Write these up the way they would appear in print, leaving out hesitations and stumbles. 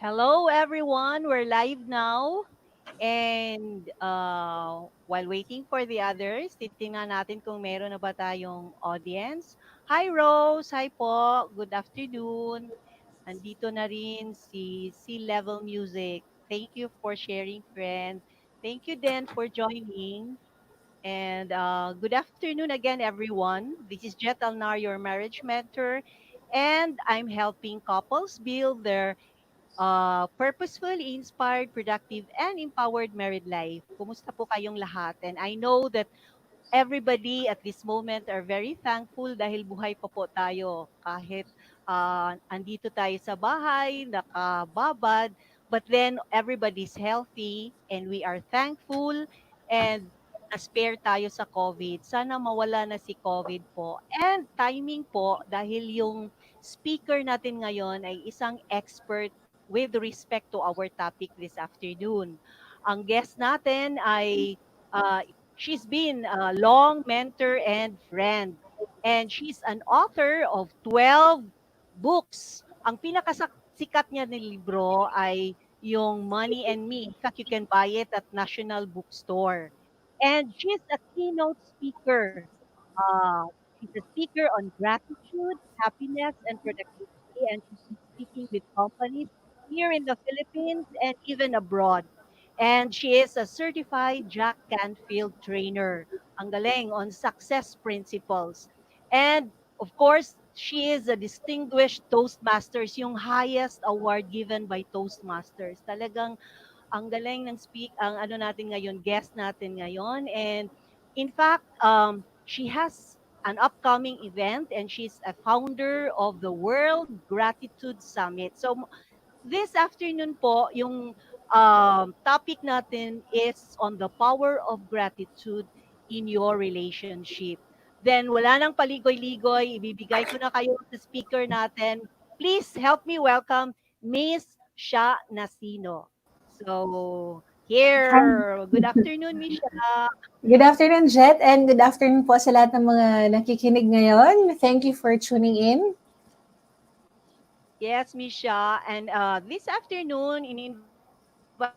Hello, everyone. We're live now. And while waiting for the others, titingnan natin kung meron na ba tayong audience. Hi, Rose. Hi po. Good afternoon. Andito na rin si C-Level Music. Thank you for sharing, friend. Thank you, Den, for joining. And good afternoon again, everyone. This is Jet Alnar, your marriage mentor. And I'm helping couples build their purposeful, inspired, productive, and empowered married life. Kumusta po kayong lahat? And I know that everybody at this moment are very thankful dahil buhay pa po tayo kahit andito tayo sa bahay, nakababad, but then everybody's healthy and we are thankful and na-spare tayo sa COVID. Sana mawala na si COVID po. And timing po dahil yung speaker natin ngayon ay isang expert with respect to our topic this afternoon. Ang guest natin ay she's been a long mentor and friend. And she's an author of 12 books. Ang pinakasikat niya na libro ay yung Money and Me. In fact, you can buy it at National Bookstore. And she's a keynote speaker. Uh, she's a speaker on gratitude, happiness, and productivity. And she's been speaking with companies here in the Philippines and even abroad. And she is a certified Jack Canfield trainer. Ang galing on success principles. And of course, she is a distinguished Toastmasters, yung highest award given by Toastmasters. Talagang ang galing ng ang ano natin ngayon, guest natin ngayon. And in fact, she has an upcoming event and she's a founder of the World Gratitude Summit. So this afternoon po, yung topic natin is on the power of gratitude in your relationship. Then wala nang paligoy-ligoy, ibibigay ko na kayo sa speaker natin. Please help me welcome Miss SHA Nacino. So, Hi. here. Good afternoon, Miss SHA. Good afternoon, Jet, and good afternoon po sa lahat ng mga nakikinig ngayon. Thank you for tuning in. Yes, Misha. And this afternoon, in-invite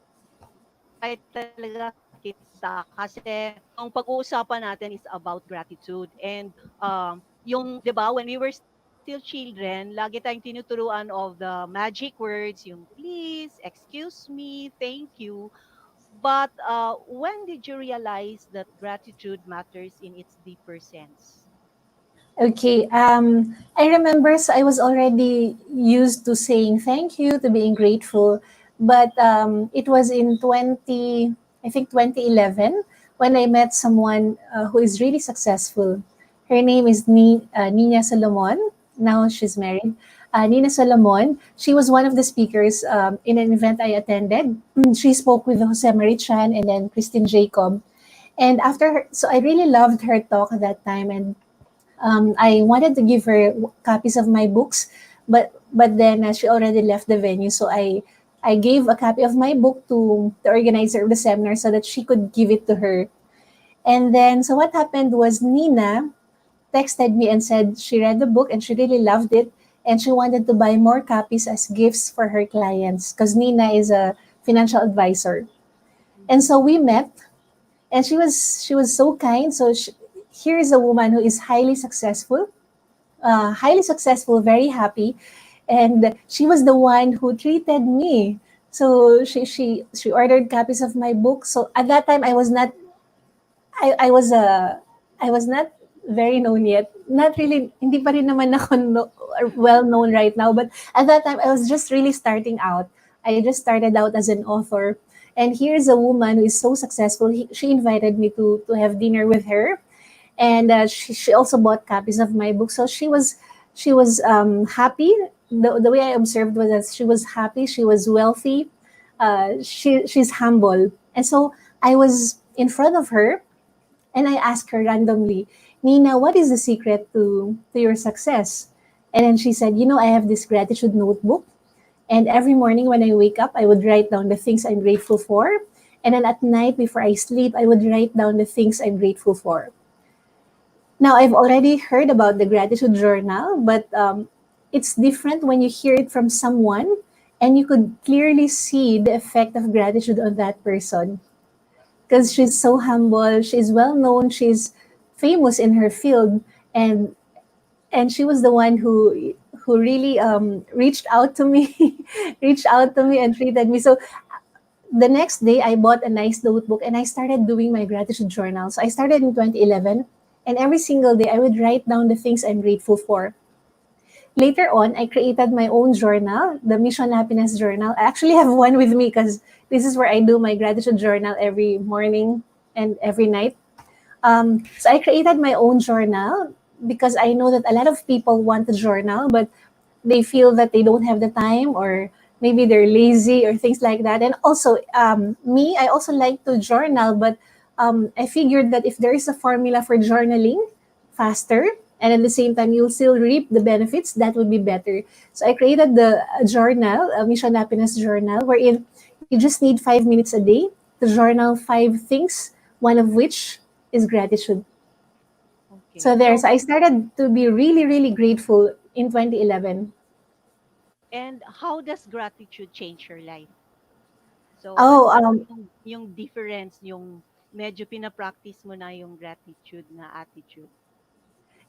talaga kita kasi yung pag-uusapan natin is about gratitude. And 'di ba, when we were still children, lagi tayong tinuturuan of the magic words, yung please, excuse me, thank you. But when did you realize that gratitude matters in its deeper sense? Okay, I remember so I was already used to saying thank you, to being grateful, but it was in 2011, when I met someone who is really successful. Her name is Nina Solomon. Now she's married. Nina Solomon. She was one of the speakers in an event I attended. She spoke with Jose Marie Chan and then Christine Jacob. And after her, so I really loved her talk at that time, and I wanted to give her copies of my books, but then she already left the venue, so I gave a copy of my book to the organizer of the seminar so that she could give it to her. And then, so what happened was Nina texted me and said she read the book and she really loved it, and she wanted to buy more copies as gifts for her clients because Nina is a financial advisor. And so we met, and she was so kind. So here is a woman who is highly successful, very happy, and she was the one who treated me. So she ordered copies of my book. So at that time, I was I was not very known yet. Not really, hindi pa rin naman ako well known right now. But at that time, I was just really starting out. I just started out as an author. And here's a woman who is so successful. She invited me to have dinner with her, and she also bought copies of my book. So she was happy. The way I observed was that she was happy. She was wealthy. She's humble, and so I was in front of her, and I asked her randomly, Nina, what is the secret to your success? And then she said, I have this gratitude notebook. And every morning when I wake up, I would write down the things I'm grateful for. And then at night before I sleep, I would write down the things I'm grateful for. Now, I've already heard about the gratitude journal, but it's different when you hear it from someone and you could clearly see the effect of gratitude on that person because she's so humble, she's well known, she's famous in her field, and she was the one who really reached out to me, reached out to me and treated me. So the next day, I bought a nice notebook and I started doing my gratitude journal. So I started in 2011, and every single day I would write down the things I'm grateful for. Later on, I created my own journal, the Mission Happiness Journal. I actually have one with me because this is where I do my gratitude journal every morning and every night. So I created my own journal because I know that a lot of people want a journal, but they feel that they don't have the time, or maybe they're lazy or things like that. And also, me, I also like to journal, but I figured that if there is a formula for journaling faster and at the same time you'll still reap the benefits, that would be better. So I created the a journal, a Mission Happiness Journal, wherein you just need 5 minutes a day to journal 5 things, one of which is gratitude. Okay. So there, so I started to be really, really grateful in 2011. And how does gratitude change your life? So, Oh, ano yung difference, yung medyo pina-practice mo na yung gratitude na attitude?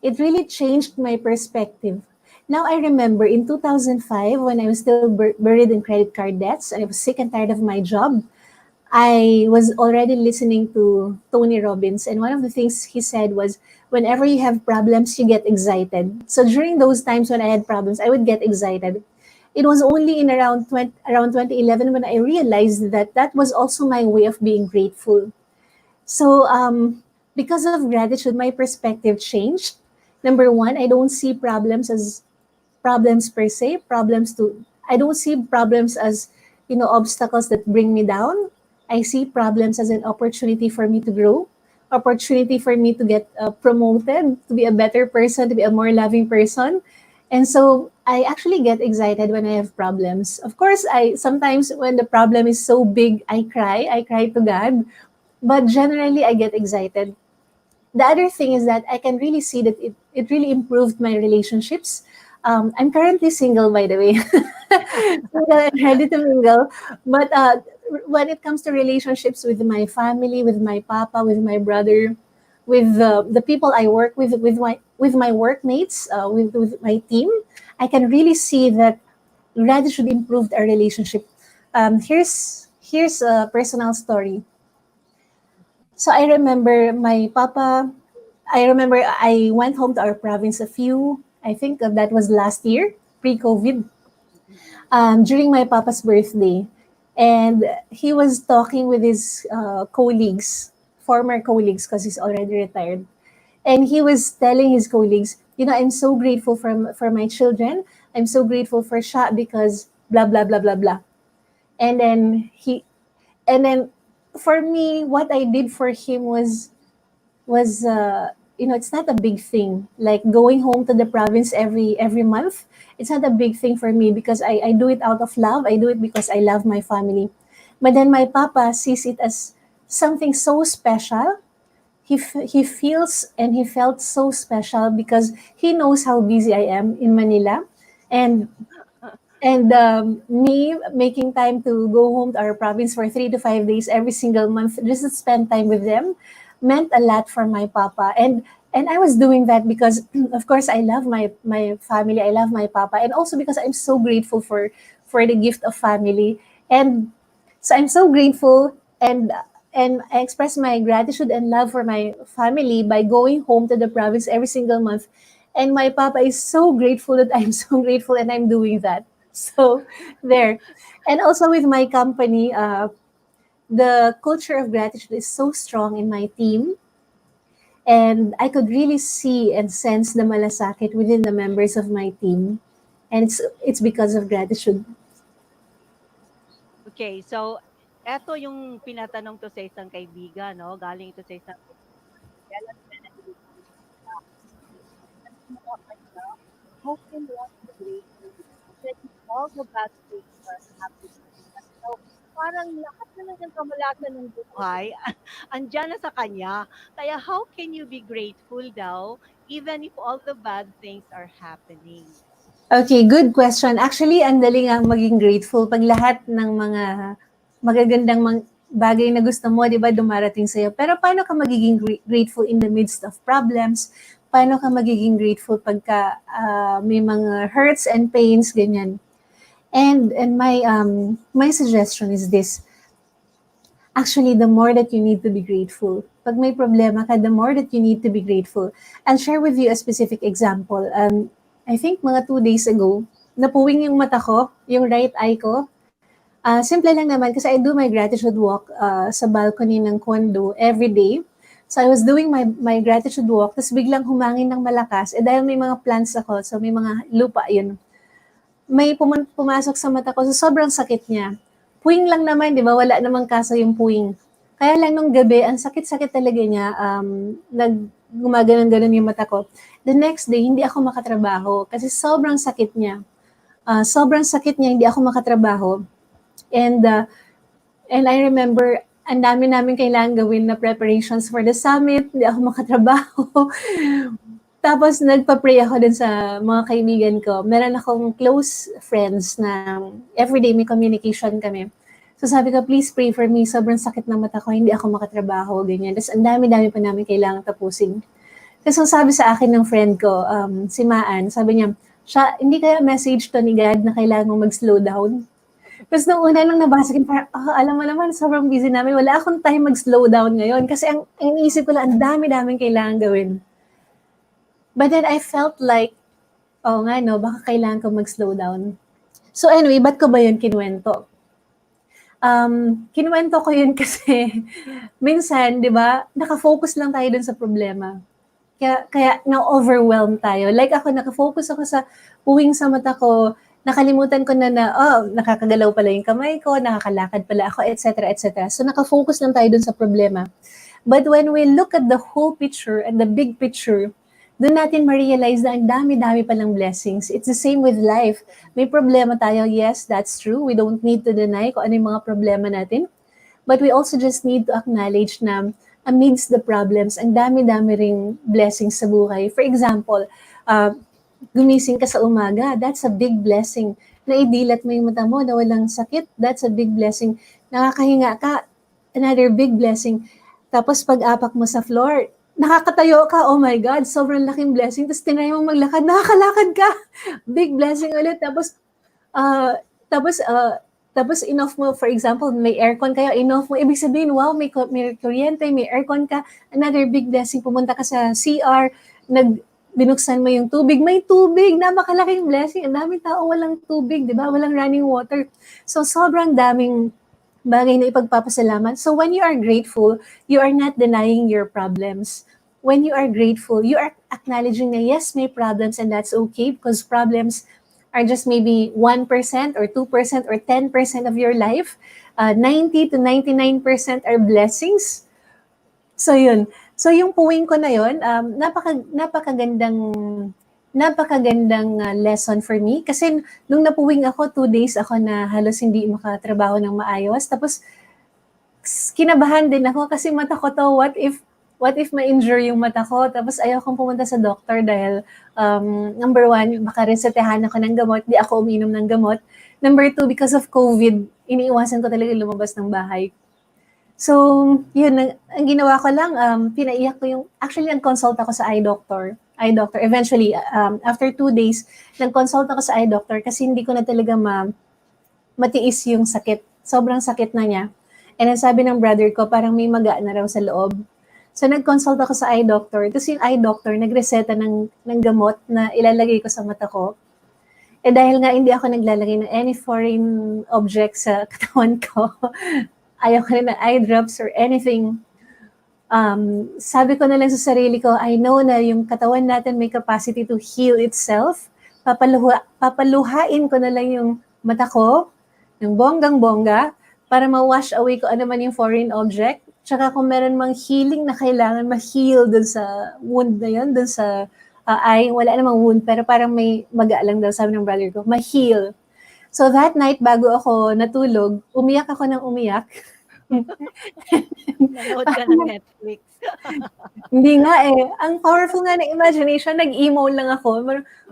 it really changed my perspective. Now I remember in 2005 when I was still buried in credit card debts and I was sick and tired of my job, I was already listening to Tony Robbins, and one of the things he said was, whenever you have problems, you get excited. So during those times when I had problems, I would get excited. It was only in around 2011 when I realized that that was also my way of being grateful. So, because of gratitude, my perspective changed. Number one, I don't see problems as problems per se, I don't see problems as, obstacles that bring me down. I see problems as an opportunity for me to grow, opportunity for me to get promoted, to be a better person, to be a more loving person. And so I actually get excited when I have problems. Of course, I sometimes when the problem is so big, I cry to God, but generally I get excited. The other thing is that I can really see that it really improved my relationships. I'm currently single, by the way, single and ready to mingle. But when it comes to relationships with my family, with my papa, with my brother, with the people I work with my workmates, with my team, I can really see that gratitude improved our relationship. Here's a personal story. So I remember I went home to our province I think that was last year, pre-COVID, Mm. during my papa's birthday. And he was talking with his colleagues, former colleagues, because he's already retired. And he was telling his colleagues, I'm so grateful for my children. I'm so grateful for Sha because blah, blah, blah, blah, blah. And then and then for me, what I did for him was it's not a big thing like going home to the province every month. It's not a big thing for me because I do it out of love. I do it because I love my family. But then my papa sees it as something so special. He feels and he felt so special because he knows how busy I am in Manila, and me making time to go home to our province for 3 to 5 days every single month just to spend time with them meant a lot for my papa. And I was doing that because of course I love my family, I love my papa, and also because I'm so grateful for the gift of family. And so I'm so grateful, and I express my gratitude and love for my family by going home to the province every single month. And my papa is so grateful that I'm so grateful and I'm doing that. So there. And also with my company, the culture of gratitude is so strong in my team. And I could really see and sense the malasakit within the members of my team. And it's because of gratitude. Okay, so eto yung pinatanong 'to sa isang kaibigan 'no, galing ito sa isang kailan nananahimik mo sa kanya, how can one be grateful when all the bad things are happening? So, parang lahat naman ng kamalasan ng buhay andiyan na sa kanya. Kaya how can you be grateful daw even if all the bad things are happening? Okay, good question. Actually, ang dali ngang maging grateful pag lahat ng mga magagandang bagay na gusto mo, di ba, dumarating sa'yo. Pero paano ka magiging grateful in the midst of problems? Paano ka magiging grateful pagka may mga hurts and pains, ganyan? And my suggestion is this. Actually, the more that you need to be grateful. Pag may problema ka, the more that you need to be grateful. I'll share with you a specific example. I think mga 2 days ago, napuwing yung mata ko, yung right eye ko. Simple lang naman kasi I do my gratitude walk sa balcony ng condo every day. So I was doing my gratitude walk, tapos biglang humangin ng malakas. Dahil may mga plants ako, so may mga lupa yun. May pumasok sa mata ko, so sobrang sakit niya. Puwing lang naman, di ba? Wala namang kaso yung puwing. Kaya lang nung gabi, ang sakit-sakit talaga niya. Gumaganon-ganon yung mata ko. The next day, hindi ako makatrabaho kasi sobrang sakit niya. Sobrang sakit niya, hindi ako makatrabaho. And and I remember, ang dami namin kailangan gawin na preparations for the summit, hindi ako makatrabaho. Tapos nagpa-pray ako din sa mga kaibigan ko. Meron akong close friends na everyday may communication kami. So sabi ko, please pray for me. Sobrang sakit ng mata ko, hindi ako makatrabaho, ganyan. Tapos ang dami-dami pa namin kailangan tapusin. Tapos ang sabi sa akin ng friend ko, si Maan, sabi niya, siya, hindi kaya message to ni God na kailangan mong mag-slow down? Tapos nung una nang nabasa ko, parang, alam mo naman, sobrang busy namin. Wala akong time mag-slow down ngayon. Kasi ang iniisip ko lang, ang dami-daming kailangan gawin. But then I felt like, nga no, baka kailangan ko mag-slow down. So anyway, ba't ko ba yun kinuwento? Kinuwento ko yun kasi minsan, di ba, nakafocus lang tayo dun sa problema. Kaya na-overwhelm tayo. Like ako, nakafocus ako sa uwing sa mata ko, nakalimutan ko na nakakagalaw pala yung kamay ko, nakakalakad pala ako, etc., etc. So nakafocus lang tayo dun sa problema. But when we look at the whole picture and the big picture, doon natin ma-realize na ang dami-dami palang blessings. It's the same with life. May problema tayo, yes, that's true. We don't need to deny kung ano yung mga problema natin. But we also just need to acknowledge na amidst the problems, ang dami-dami ring blessings sa buhay. For example, gumising ka sa umaga, that's a big blessing. Naidilat mo yung mata mo na walang sakit, that's a big blessing. Nakakahinga ka, another big blessing. Tapos pag-apak mo sa floor, nakakatayo ka, oh my God, sobrang laking blessing. Tapos tinry mong maglakad, nakakalakad ka. Big blessing ulit. Tapos, tapos in-off mo, for example, may aircon kayo, in-off mo, ibig sabihin, wow, may kuryente, may aircon ka, another big blessing, pumunta ka sa CR, binuksan mo yung tubig, may tubig, napakalaking blessing, ang daming tao walang tubig, di ba? Walang running water. So, sobrang daming bagay na ipagpapasalamat. So when you are grateful, you are not denying your problems. When you are grateful, you are acknowledging na yes, may problems and that's okay because problems are just maybe 1% or 2% or 10% of your life. 90 to 99% are blessings. So yun. So yung puwing ko na yun, napakagandang lesson for me. Kasi nung napuwing ako, 2 days ako na halos hindi makatrabaho ng maayos. Tapos, kinabahan din ako kasi mata ko to, what if ma-injure yung mata ko? Tapos ayaw kong pumunta sa doctor dahil, number one, baka resetehan ako ng gamot, di ako uminom ng gamot. Number two, because of COVID, iniiwasan ko talaga lumabas ng bahay. So, yun, ang ginawa ko lang, pinaiyak ko yung, actually, nag-consult ako sa eye doctor. Eventually, after 2 days, nag-consult ako sa eye doctor kasi hindi ko na talaga matiis yung sakit. Sobrang sakit na niya. And then sabi ng brother ko, parang may maga na raw sa loob. So, nag-consult ako sa eye doctor. Tapos yung eye doctor, nagreseta ng gamot na ilalagay ko sa mata ko. Dahil nga hindi ako naglalagay ng any foreign object sa katawan ko, ayaw ko na ng eye drops or anything. Sabi ko na lang sa sarili ko, I know na yung katawan natin may capacity to heal itself. Papaluhain ko na lang yung mata ko, ng bonggang-bongga, para ma-wash away ko ano man yung foreign object. Tsaka kung meron mang healing na kailangan ma-heal dun sa wound na yun, dun sa eye, wala namang wound, pero parang may maga lang daw, sabi ng brother ko, ma-heal. So that night, bago ako natulog, umiyak ako ng umiyak. Nanood ka ng Netflix. Hindi nga, eh. Ang powerful nga ng imagination, nag-emo lang ako.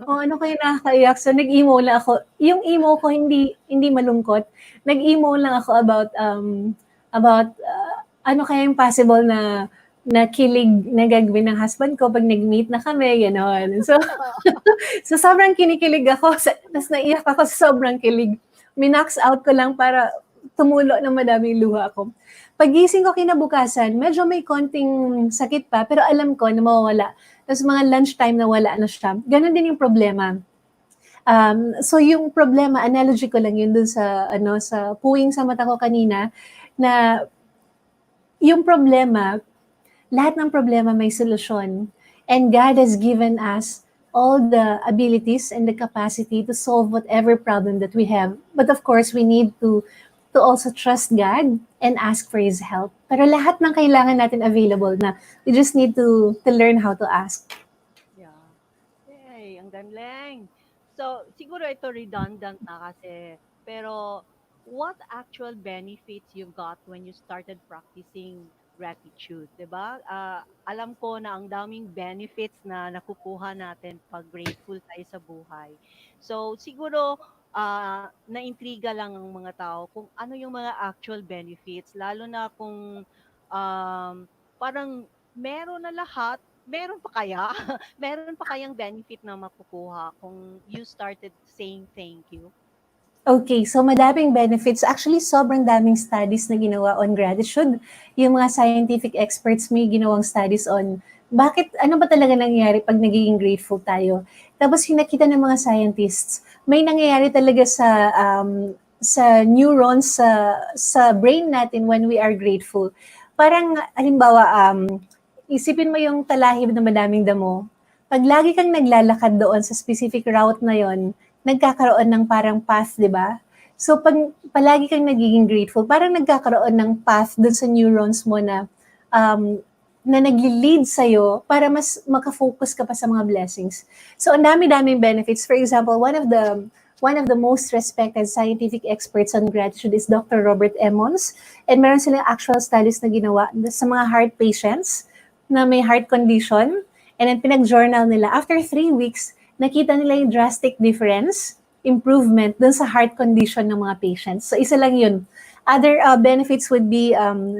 "Oh, ano kaya nakakaiyak?" So, nag-emo lang ako. Yung emo ko hindi malungkot. Nag-emo lang ako about ano kaya yung possible na kilig na gagawin ng husband ko 'pag nag-meet na kami, gano'n. So, sobrang kinikilig ako ta's naiyak ako sa sobrang kilig. Minax out ko lang para tumulo ng madaming luha ko. Paggising ko kinabukasan, medyo may konting sakit pa, pero alam ko na mawawala. Tapos mga lunchtime nawala na siya. Gano'n din yung problema. So yung problema, analogy ko lang yun dun sa, ano, sa puwing sa mata ko kanina, na yung problema, lahat ng problema may solusyon. And God has given us all the abilities and the capacity to solve whatever problem that we have. But of course, we need to also trust God and ask for His help. Pero lahat ng kailangan natin available na. We just need to learn how to ask. Yeah. Yay, ang galing. So, siguro ito redundant na kasi, pero what actual benefits you got when you started practicing gratitude, 'di ba? Alam ko na ang daming benefits na nakukuha natin pag grateful tayo sa buhay. So, siguro naintriga lang ang mga tao kung ano yung mga actual benefits, lalo na kung parang meron na lahat, meron pa kaya? Meron pa kayang benefit na makukuha kung you started saying thank you? Okay, so madaming benefits. Actually, sobrang daming studies na ginawa on gratitude. Yung mga scientific experts may ginawang studies on bakit, ano ba talaga nangyayari pag nagiging grateful tayo. Tapos hinakita ng mga scientists, may nangyayari talaga sa neurons sa brain natin when we are grateful. Parang, halimbawa, isipin mo yung talahib na madaming damo. Pag lagi kang naglalakad doon sa specific route na yon, nagkakaroon ng parang path, di ba? So, pag palagi kang nagiging grateful, parang nagkakaroon ng path dun sa neurons mo um, na nagli-lead sa'yo para mas makafocus ka pa sa mga blessings. So, ang dami-daming benefits. For example, one of the most respected scientific experts on gratitude is Dr. Robert Emmons. And meron silang actual studies na ginawa sa mga heart patients na may heart condition. And then pinag-journal nila. After 3 weeks, nakita nila yung drastic difference, improvement dun sa heart condition ng mga patients. So isa lang yun. Other benefits would be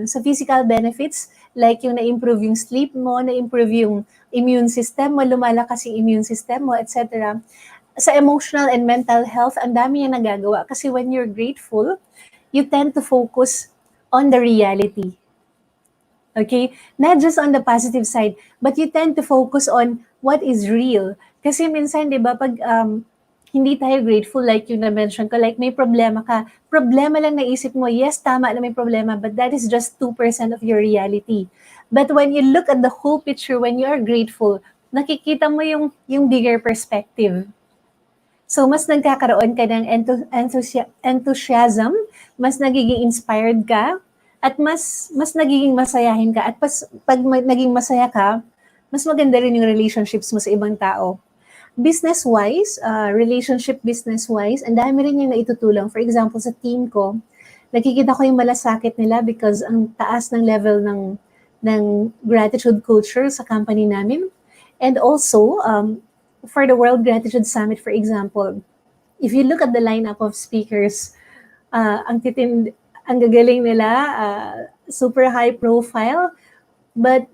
sa physical benefits, like yung na-improve yung sleep mo, na-improve yung immune system mo, lumalakas yung immune system mo, etc. Sa emotional and mental health, ang dami yung nagagawa. Kasi when you're grateful, you tend to focus on the reality. Okay? Not just on the positive side, but you tend to focus on what is real. Kasi minsan, di ba, pag hindi tayo grateful, like yung na-mention ko, like may problema ka, problema lang naisip mo, yes, tama na may problema, but that is just 2% of your reality. But when you look at the whole picture, when you are grateful, nakikita mo yung bigger perspective. So, mas nagkakaroon ka ng enthusiasm, mas nagiging inspired ka, at mas nagiging masayahin ka. At pag naging masaya ka, mas maganda rin yung relationships mo sa ibang tao. Business-wise, relationship business-wise, ang dami rin yung naitutulong. For example, sa team ko, nakikita ko yung malasakit nila because ang taas ng level ng gratitude culture sa company namin. And also, for the World Gratitude Summit, for example, if you look at the lineup of speakers, ang gagaling nila, super high profile, but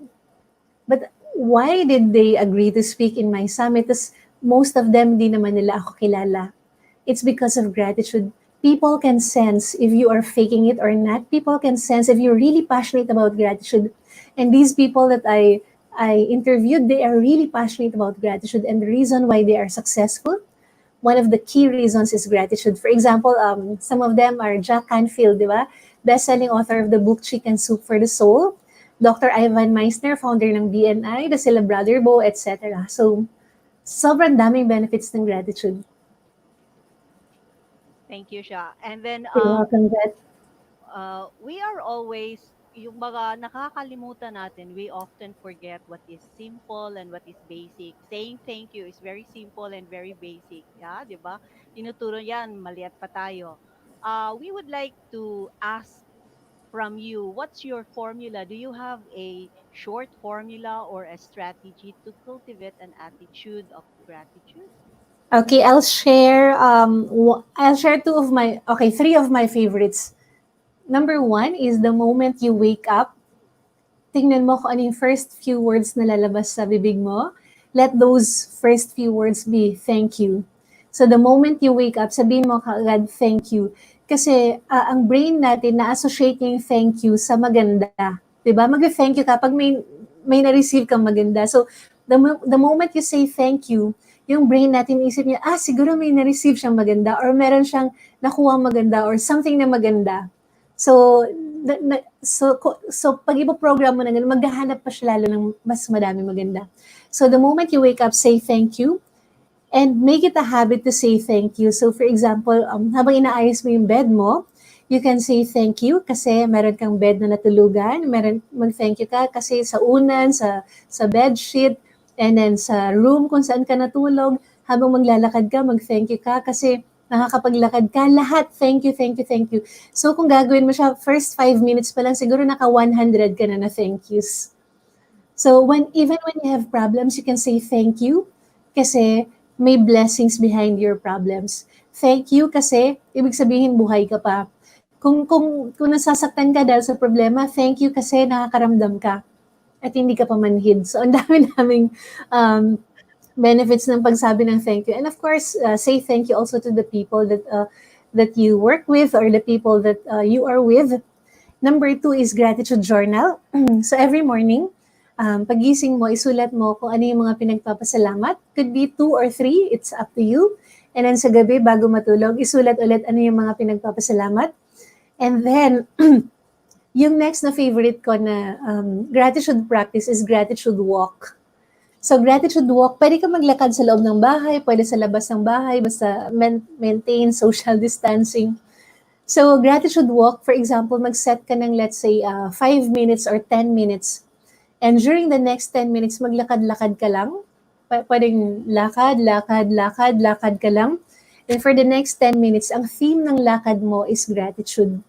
why did they agree to speak in my summit? Tapos most of them, di naman nila ako kilala. It's because of gratitude. People can sense if you are faking it or not. People can sense if you're really passionate about gratitude. And these people that I interviewed, they are really passionate about gratitude. And the reason why they are successful, one of the key reasons is gratitude. For example, some of them are Jack Canfield, di ba? Best-selling author of the book Chicken Soup for the Soul. Dr. Ivan Meisner, founder ng BNI, the Sila Brother Bo, etc. So, sobrang daming benefits ng gratitude. Thank you, Sha. And then, You're welcome, Jet. we are always, yung mga nakakalimutan natin, we often forget what is simple and what is basic. Saying thank you is very simple and very basic. Yeah, di ba? Tinuturo yan, maliit pa tayo. We would like to ask from you. What's your formula? Do you have a short formula or a strategy to cultivate an attitude of gratitude? Okay, I'll share three of my favorites. Number one is the moment you wake up, tingnan mo kung ano yung first few words na lalabas sa bibig mo. Let those first few words be thank you. So the moment you wake up, sabihin mo kaagad thank you. Kasi ang brain natin na-associate niya yung thank you sa maganda. 'Di ba? Mag-thank you kapag may na-receive kang maganda. So the moment you say thank you, yung brain natin isip niya, siguro may na-receive siyang maganda or meron siyang nakuha maganda or something na maganda. So, pag ipo-program mo na ganun, maghahanap pa siya lalo ng mas madami maganda. So, the moment you wake up, say thank you and make it a habit to say thank you. So, for example, habang inaayos mo yung bed mo, you can say thank you kasi meron kang bed na natulugan. Mag-thank you ka kasi sa unan, sa bed sheet, and then sa room kung saan ka natulog. Habang maglalakad ka, mag-thank you ka kasi nakakapaglakad ka. Lahat, thank you, thank you, thank you. So, kung gagawin mo siya, first 5 minutes pa lang, siguro naka 100 ka na thank yous. So, even when you have problems, you can say thank you kasi may blessings behind your problems. Thank you kasi ibig sabihin buhay ka pa. Kung nasasaktan ka dahil sa problema, thank you kasi nakakaramdam ka at hindi ka pamanhid. So, ang dami naming benefits ng pagsabi ng thank you. And of course, say thank you also to the people that you work with or the people that you are with. Number two is gratitude journal. So every morning, pagising mo, isulat mo kung ano yung mga pinagpapasalamat. Could be 2 or 3, it's up to you. And then sa gabi, bago matulog, isulat ulit ano yung mga pinagpapasalamat. And then, yung next na favorite ko na gratitude practice is gratitude walk. So gratitude walk, pwede ka maglakad sa loob ng bahay, pwede sa labas ng bahay, basta maintain social distancing. So, gratitude walk, for example, mag-set ka ng, let's say, 5 minutes or 10 minutes. And during the next 10 minutes, maglakad-lakad ka lang. Pwedeng lakad, lakad, lakad, lakad ka lang. And for the next 10 minutes, ang theme ng lakad mo is gratitude.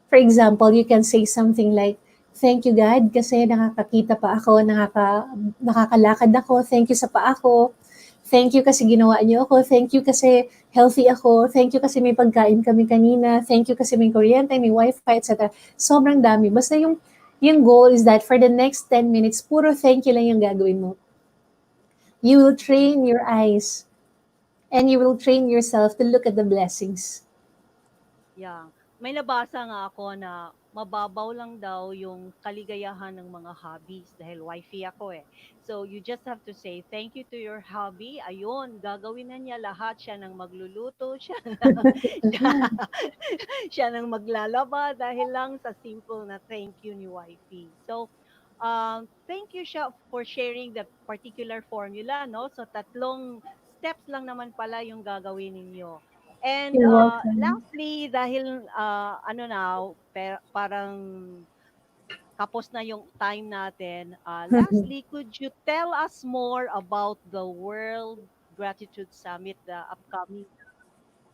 For example, you can say something like, thank you God kasi nakakakita pa ako, nakakalakad ako, thank you sa paa ko. Thank you kasi ginawa niyo ako. Thank you kasi healthy ako. Thank you kasi may pagkain kami kanina. Thank you kasi may kuryente, may wifi, etc. Sobrang dami. Basta yung goal is that for the next 10 minutes, puro thank you lang yung gagawin mo. You will train your eyes and you will train yourself to look at the blessings. Yeah. May nabasa nga ako na mababaw lang daw yung kaligayahan ng mga hobbies dahil wifey ako eh. So you just have to say thank you to your hobby. Ayun, gagawin na niya lahat. Siya nang magluluto, siya nang, siya, siya nang maglalaba dahil lang sa simple na thank you ni wifey. So thank you siya for sharing the particular formula, no? So tatlong steps lang naman pala yung gagawin ninyo. And You're welcome. lastly, dahil ano na, parang kapos na yung time natin, lastly, could you tell us more about the World Gratitude Summit, the upcoming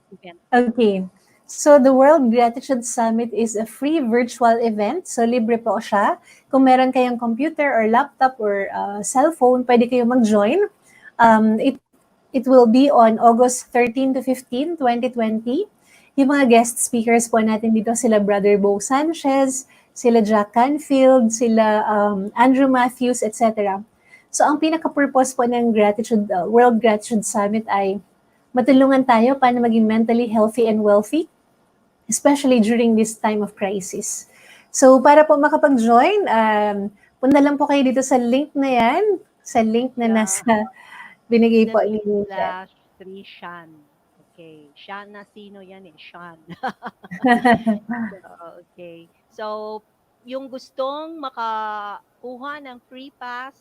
event? Okay. So, the World Gratitude Summit is a free virtual event. So, libre po siya. Kung meron kayong computer or laptop or cellphone, pwede kayo mag-join. It will be on August 13 to 15, 2020. Yung mga guest speakers po natin dito, sila Brother Bo Sanchez, sila Jack Canfield, sila Andrew Matthews, etc. So, ang pinaka-purpose po ng World Gratitude Summit ay matulungan tayo paano maging mentally healthy and wealthy, especially during this time of crisis. So, para po makapag-join, punta lang po kayo dito sa link na yan, sa link na Yeah, nasa binigay po ni Chat. bit.ly/3shan. Okay, SHA NACINO yan eh, Shan. So, okay. So, yung gustong makakuha ng free pass,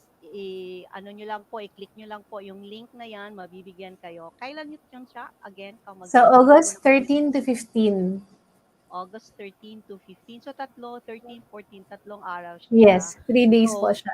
ano nyo lang po, i-click nyo lang po yung link na yan, mabibigyan kayo. Kailan yun siya? Again, So, bago August naman 13 to 15. August 13 to 15. So, 13, 14, tatlong araw siya. Yes, 3 days po So, siya.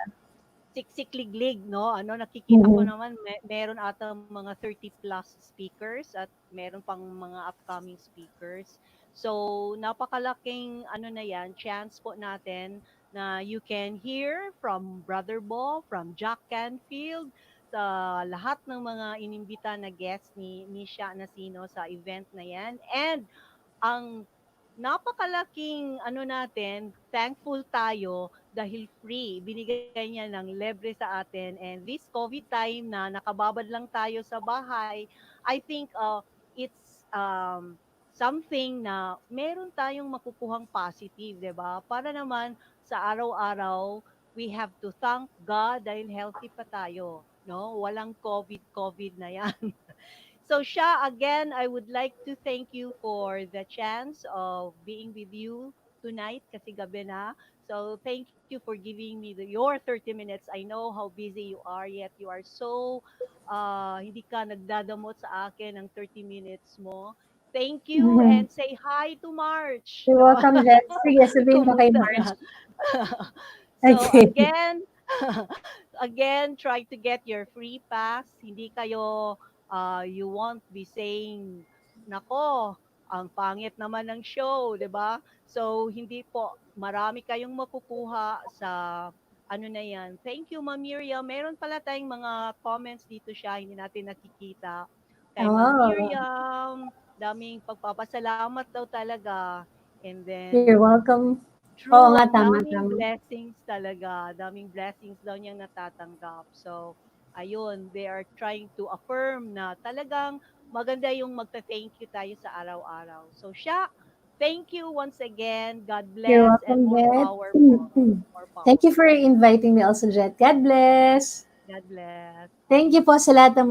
siksikliglig, no? Ano, nakikita ko Mhm. naman, meron ata mga 30 plus speakers at meron pang mga upcoming speakers. So, napakalaking ano na yan, chance po natin na you can hear from Brother Bo, from Jack Canfield, sa lahat ng mga inimbita na guests ni SHA Nacino sa event na yan. And ang napakalaking ano natin, thankful tayo dahil free. Binigay niya ng libre sa atin. And this COVID time na nakababad lang tayo sa bahay, I think it's something na meron tayong makukuhang positive, 'di ba? Para naman sa araw-araw, we have to thank God dahil healthy pa tayo, no? Walang COVID na 'yan. So, Sha, again, I would like to thank you for the chance of being with you tonight kasi gabi na. So, thank you for giving me your 30 minutes. I know how busy you are, yet you are so, hindi ka nagdadamot sa akin ng 30 minutes mo. Thank you Mhm. and say hi to March. You're No? welcome, Jet. Sige, sabihin ko kay Kumusta Marge. na? So Okay. again, again, try to get your free pass. Hindi kayo, you won't be saying, nako, ang pangit naman ng show, 'di ba? So hindi po, marami kayong makukuha sa ano na yan. Thank you, Ma'am Miriam. Meron pala tayong mga comments dito siya, hindi natin nakikita. Kay Ma'am Oh, Miriam, daming pagpapasalamat daw talaga. And you're then, welcome. Oo true, nga, ang tama, daming tama. blessings talaga, daming blessings daw niyang natatanggap. So, ayun, they are trying to affirm na talagang maganda yung magta-thank you tayo sa araw-araw. So, siya, thank you once again. God You're bless and welcome, more Jet. power po. More Thank you power. for inviting me also, Jet. God bless. God bless. Thank you po sa lahat ng mga